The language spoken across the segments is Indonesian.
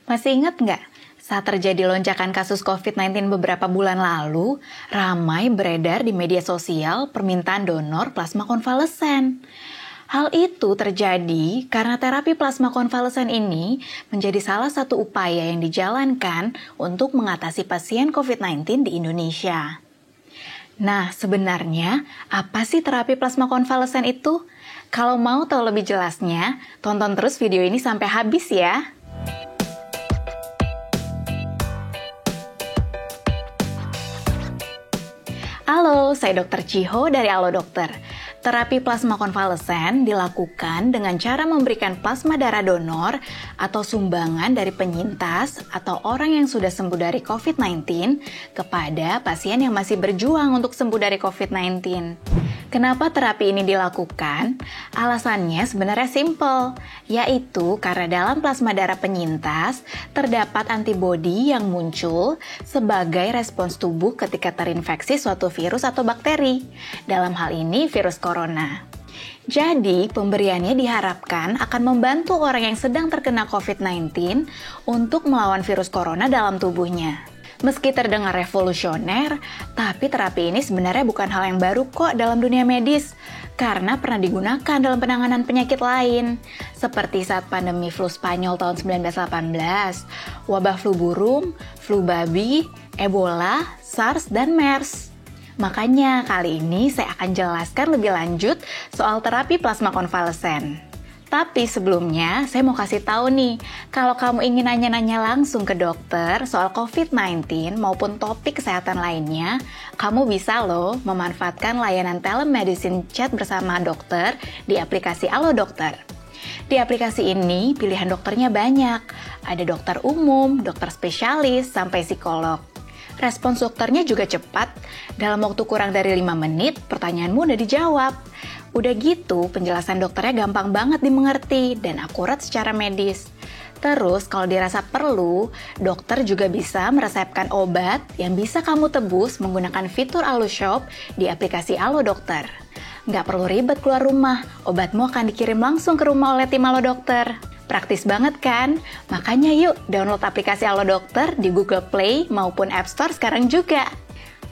Masih ingat nggak? Saat terjadi lonjakan kasus COVID-19 beberapa bulan lalu, ramai beredar di media sosial permintaan donor plasma konvalesen. Hal itu terjadi karena terapi plasma konvalesen ini menjadi salah satu upaya yang dijalankan untuk mengatasi pasien COVID-19 di Indonesia. Nah, sebenarnya apa sih terapi plasma konvalesen itu? Kalau mau tahu lebih jelasnya, tonton terus video ini sampai habis ya. Halo, saya Dr. Chiho dari Halo Dokter. Terapi plasma konvalesen dilakukan dengan cara memberikan plasma darah donor atau sumbangan dari penyintas atau orang yang sudah sembuh dari COVID-19 kepada pasien yang masih berjuang untuk sembuh dari COVID-19. Kenapa terapi ini dilakukan? Alasannya sebenarnya simpel, yaitu karena dalam plasma darah penyintas terdapat antibodi yang muncul sebagai respons tubuh ketika terinfeksi suatu virus atau bakteri. Dalam hal ini virus corona. Jadi, pemberiannya diharapkan akan membantu orang yang sedang terkena COVID-19 untuk melawan virus corona dalam tubuhnya. Meski terdengar revolusioner, tapi terapi ini sebenarnya bukan hal yang baru kok dalam dunia medis, karena pernah digunakan dalam penanganan penyakit lain, seperti saat pandemi flu Spanyol tahun 1918, wabah flu burung, flu babi, Ebola, SARS, dan MERS. Makanya kali ini saya akan jelaskan lebih lanjut soal terapi plasma konvalesen. Tapi sebelumnya, saya mau kasih tahu nih, kalau kamu ingin nanya-nanya langsung ke dokter soal COVID-19 maupun topik kesehatan lainnya, kamu bisa loh memanfaatkan layanan telemedicine chat bersama dokter di aplikasi Halo Dokter. Di aplikasi ini, pilihan dokternya banyak. Ada dokter umum, dokter spesialis, sampai psikolog. Respons dokternya juga cepat. Dalam waktu kurang dari 5 menit, pertanyaanmu udah dijawab. Udah gitu, penjelasan dokternya gampang banget dimengerti dan akurat secara medis. Terus, kalau dirasa perlu, dokter juga bisa meresepkan obat yang bisa kamu tebus menggunakan fitur AluShop di aplikasi Halo Dokter. Nggak perlu ribet keluar rumah, obatmu akan dikirim langsung ke rumah oleh tim Halo Dokter. Praktis banget kan? Makanya yuk download aplikasi Halo Dokter di Google Play maupun App Store sekarang juga.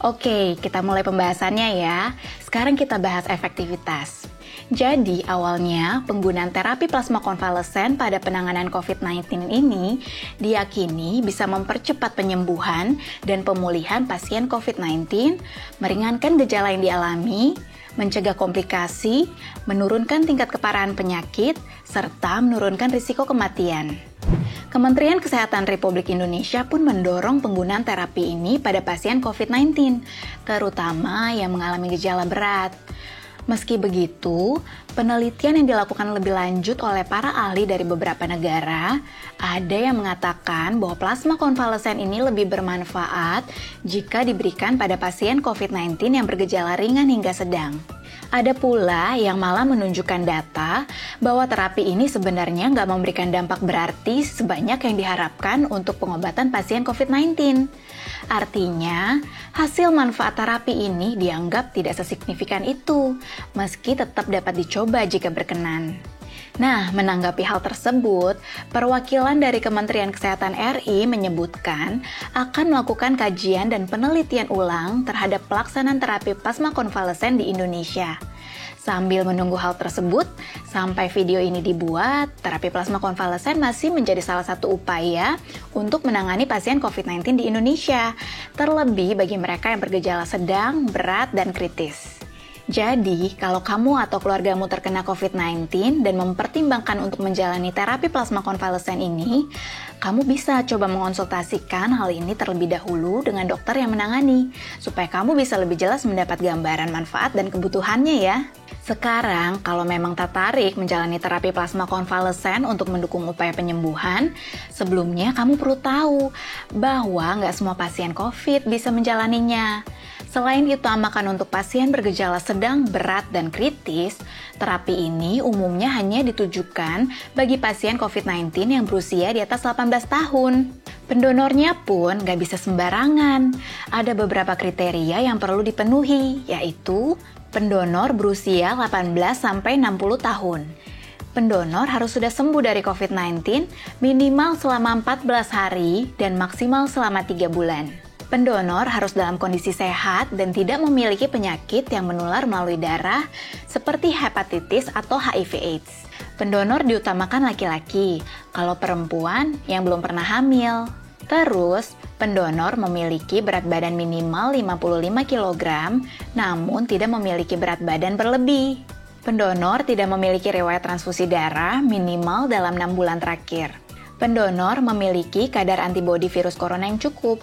Oke, kita mulai pembahasannya ya. Sekarang kita bahas efektivitas. Jadi, awalnya penggunaan terapi plasma konvalesen pada penanganan COVID-19 ini diyakini bisa mempercepat penyembuhan dan pemulihan pasien COVID-19, meringankan gejala yang dialami, mencegah komplikasi, menurunkan tingkat keparahan penyakit, serta menurunkan risiko kematian. Kementerian Kesehatan Republik Indonesia pun mendorong penggunaan terapi ini pada pasien COVID-19, terutama yang mengalami gejala berat. Meski begitu, penelitian yang dilakukan lebih lanjut oleh para ahli dari beberapa negara, ada yang mengatakan bahwa plasma konvalesen ini lebih bermanfaat jika diberikan pada pasien COVID-19 yang bergejala ringan hingga sedang. Ada pula yang malah menunjukkan data bahwa terapi ini sebenarnya nggak memberikan dampak berarti sebanyak yang diharapkan untuk pengobatan pasien COVID-19. Artinya, hasil manfaat terapi ini dianggap tidak sesignifikan itu, meski tetap dapat dicoba jika berkenan. Nah, menanggapi hal tersebut, perwakilan dari Kementerian Kesehatan RI menyebutkan akan melakukan kajian dan penelitian ulang terhadap pelaksanaan terapi plasma konvalesen di Indonesia. Sambil menunggu hal tersebut, sampai video ini dibuat, terapi plasma konvalesen masih menjadi salah satu upaya untuk menangani pasien COVID-19 di Indonesia, terlebih bagi mereka yang bergejala sedang, berat, dan kritis. Jadi, kalau kamu atau keluargamu terkena COVID-19 dan mempertimbangkan untuk menjalani terapi plasma konvalesen ini, kamu bisa coba mengonsultasikan hal ini terlebih dahulu dengan dokter yang menangani, supaya kamu bisa lebih jelas mendapat gambaran manfaat dan kebutuhannya ya. Sekarang, kalau memang tertarik menjalani terapi plasma konvalesen untuk mendukung upaya penyembuhan, sebelumnya kamu perlu tahu bahwa nggak semua pasien COVID bisa menjalaninya. Selain diutamakan untuk pasien bergejala sedang, berat, dan kritis, terapi ini umumnya hanya ditujukan bagi pasien COVID-19 yang berusia di atas 18 tahun. Pendonornya pun nggak bisa sembarangan. Ada beberapa kriteria yang perlu dipenuhi, yaitu pendonor berusia 18-60 tahun. Pendonor harus sudah sembuh dari COVID-19 minimal selama 14 hari dan maksimal selama 3 bulan. Pendonor harus dalam kondisi sehat dan tidak memiliki penyakit yang menular melalui darah seperti hepatitis atau HIV/AIDS. Pendonor diutamakan laki-laki, kalau perempuan yang belum pernah hamil. Terus, pendonor memiliki berat badan minimal 55 kg, namun tidak memiliki berat badan berlebih. Pendonor tidak memiliki riwayat transfusi darah minimal dalam 6 bulan terakhir. Pendonor memiliki kadar antibodi virus corona yang cukup.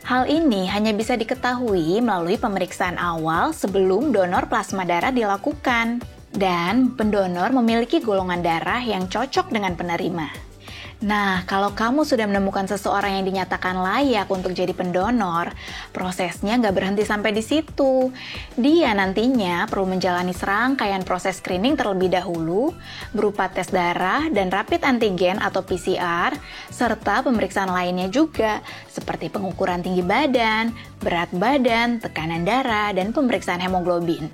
Hal ini hanya bisa diketahui melalui pemeriksaan awal sebelum donor plasma darah dilakukan. Dan pendonor memiliki golongan darah yang cocok dengan penerima. Nah, kalau kamu sudah menemukan seseorang yang dinyatakan layak untuk jadi pendonor, prosesnya nggak berhenti sampai di situ. Dia nantinya perlu menjalani serangkaian proses screening terlebih dahulu, berupa tes darah dan rapid antigen atau PCR, serta pemeriksaan lainnya juga, seperti pengukuran tinggi badan, berat badan, tekanan darah, dan pemeriksaan hemoglobin.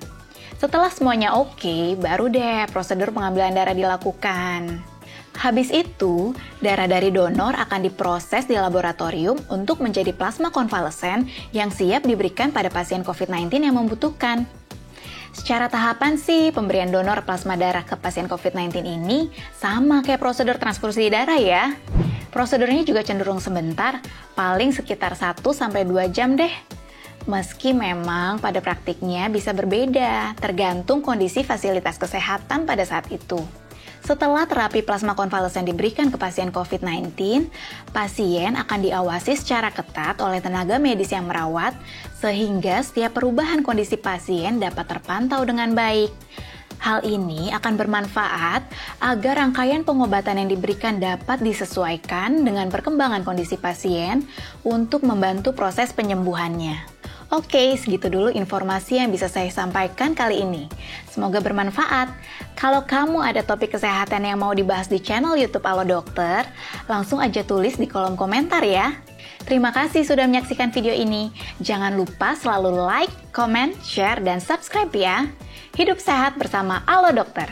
Setelah semuanya oke, baru deh prosedur pengambilan darah dilakukan. Habis itu, darah dari donor akan diproses di laboratorium untuk menjadi plasma konvalesen yang siap diberikan pada pasien COVID-19 yang membutuhkan. Secara tahapan sih, pemberian donor plasma darah ke pasien COVID-19 ini sama kayak prosedur transfusi darah ya. Prosedurnya juga cenderung sebentar, paling sekitar 1-2 jam deh. Meski memang pada praktiknya bisa berbeda, tergantung kondisi fasilitas kesehatan pada saat itu. Setelah terapi plasma konvalesen diberikan ke pasien COVID-19, pasien akan diawasi secara ketat oleh tenaga medis yang merawat, sehingga setiap perubahan kondisi pasien dapat terpantau dengan baik. Hal ini akan bermanfaat agar rangkaian pengobatan yang diberikan dapat disesuaikan dengan perkembangan kondisi pasien untuk membantu proses penyembuhannya. Oke, segitu dulu informasi yang bisa saya sampaikan kali ini. Semoga bermanfaat. Kalau kamu ada topik kesehatan yang mau dibahas di channel YouTube Alo Dokter, langsung aja tulis di kolom komentar ya. Terima kasih sudah menyaksikan video ini. Jangan lupa selalu like, comment, share, dan subscribe ya. Hidup sehat bersama Alo Dokter.